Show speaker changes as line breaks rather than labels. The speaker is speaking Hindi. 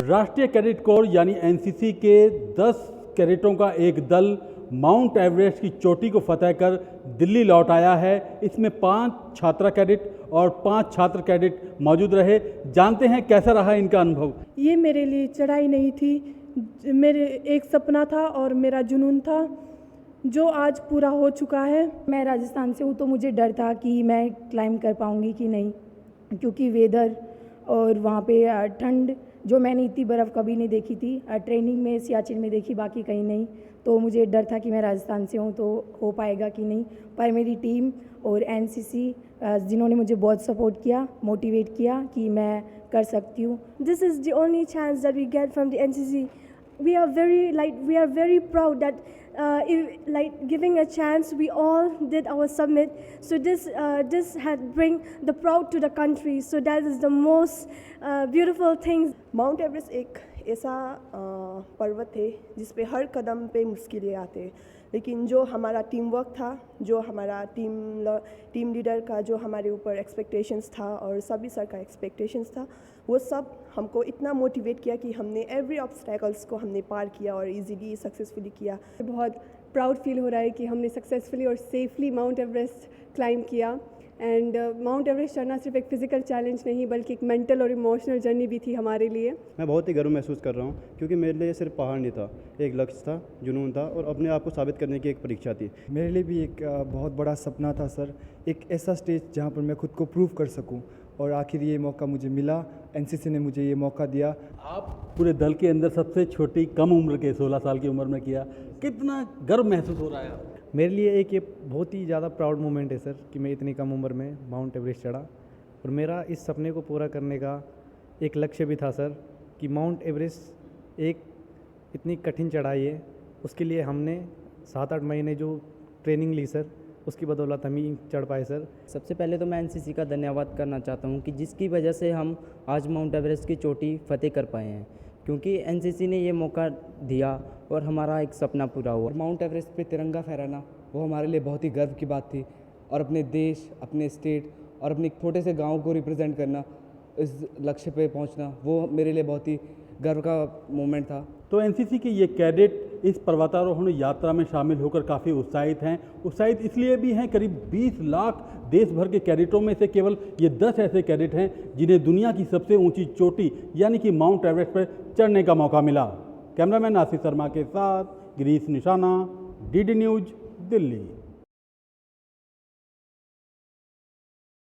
राष्ट्रीय कैडेट कोर यानी एनसीसी के 10 कैडेटों का एक दल माउंट एवरेस्ट की चोटी को फतह कर दिल्ली लौट आया है। इसमें 5 छात्रा कैडेट और 5 छात्र कैडेट मौजूद रहे। जानते हैं कैसा रहा इनका अनुभव।
ये मेरे लिए चढ़ाई नहीं थी, मेरे एक सपना था और मेरा जुनून था जो आज पूरा हो चुका है।
मैं राजस्थान से हूँ तो मुझे डर था कि मैं क्लाइंब कर पाऊँगी कि नहीं, क्योंकि वेदर और वहाँ पे ठंड जो मैंने इतनी बर्फ़ कभी नहीं देखी थी। ट्रेनिंग में सियाचिन में देखी, बाकी कहीं नहीं। तो मुझे डर था कि मैं राजस्थान से हूँ तो हो पाएगा कि नहीं, पर मेरी टीम और एनसीसी जिन्होंने मुझे बहुत सपोर्ट किया, मोटिवेट किया कि मैं कर सकती हूँ।
This is the only chance that we get from the NCC. We are very proud that giving a chance, we all did our summit. So this had bring the proud to the country. So that is the most beautiful thing.
Mount Everest एक ऐसा पर्वत है जिस पे हर कदम पे मुश्किलें आते हैं, लेकिन जो हमारा टीम वर्क था, जो हमारा टीम लीडर का जो हमारे ऊपर एक्सपेक्टेशंस था और सभी सर का एक्सपेक्टेशंस था, वो सब हमको इतना मोटिवेट किया कि हमने एवरी ऑब्स्टैकल्स को हमने पार किया और इजीली सक्सेसफुली किया।
बहुत प्राउड फील हो रहा है कि हमने सक्सेसफुली और सेफली माउंट एवरेस्ट क्लाइंब किया। एंड माउंट एवरेस्ट चढ़ना सिर्फ एक फ़िज़िकल चैलेंज नहीं बल्कि एक मेंटल और इमोशनल जर्नी भी थी हमारे लिए।
मैं बहुत ही गर्व महसूस कर रहा हूँ, क्योंकि मेरे लिए सिर्फ पहाड़ नहीं था, एक लक्ष्य था, जुनून था और अपने आप को साबित करने की एक परीक्षा थी।
मेरे लिए भी एक बहुत बड़ा सपना था सर, एक ऐसा स्टेज जहाँ पर मैं खुद को प्रूव कर सकूँ, और आखिर ये मौका मुझे मिला। एनसीसी ने मुझे ये मौका दिया।
आप पूरे दल के अंदर सबसे छोटी कम उम्र के 16 साल की उम्र में किया, कितना गर्व महसूस हो रहा है?
मेरे लिए एक ये बहुत ही ज़्यादा प्राउड मोमेंट है सर कि मैं इतनी कम उम्र में माउंट एवरेस्ट चढ़ा, और मेरा इस सपने को पूरा करने का एक लक्ष्य भी था सर कि माउंट एवरेस्ट एक इतनी कठिन चढ़ाई है, उसके लिए हमने 7-8 महीने जो ट्रेनिंग ली सर, उसकी बदौलत हम ही चढ़ पाए सर।
सबसे पहले तो मैं एनसीसी का धन्यवाद करना चाहता हूँ कि जिसकी वजह से हम आज माउंट एवरेस्ट की चोटी फतेह कर पाए हैं, क्योंकि एनसीसी ने ये मौका दिया और हमारा एक सपना पूरा हुआ।
माउंट एवरेस्ट पे तिरंगा फहराना वो हमारे लिए बहुत ही गर्व की बात थी, और अपने देश, अपने स्टेट और अपने छोटे से गांव को रिप्रेजेंट करना, इस लक्ष्य पे पहुंचना, वो मेरे लिए बहुत ही गर्व का मोमेंट था।
तो एनसीसी के ये कैडेट इस पर्वतारोहण यात्रा में शामिल होकर काफ़ी उत्साहित हैं। उत्साहित इसलिए भी हैं, करीब 20 लाख देश भर के कैडेटों में से केवल ये 10 ऐसे कैडेट हैं जिन्हें दुनिया की सबसे ऊंची चोटी यानी कि माउंट एवरेस्ट पर चढ़ने का मौका मिला। कैमरामैन आशीष शर्मा के साथ गिरीश निशाना, डीडी न्यूज़, दिल्ली।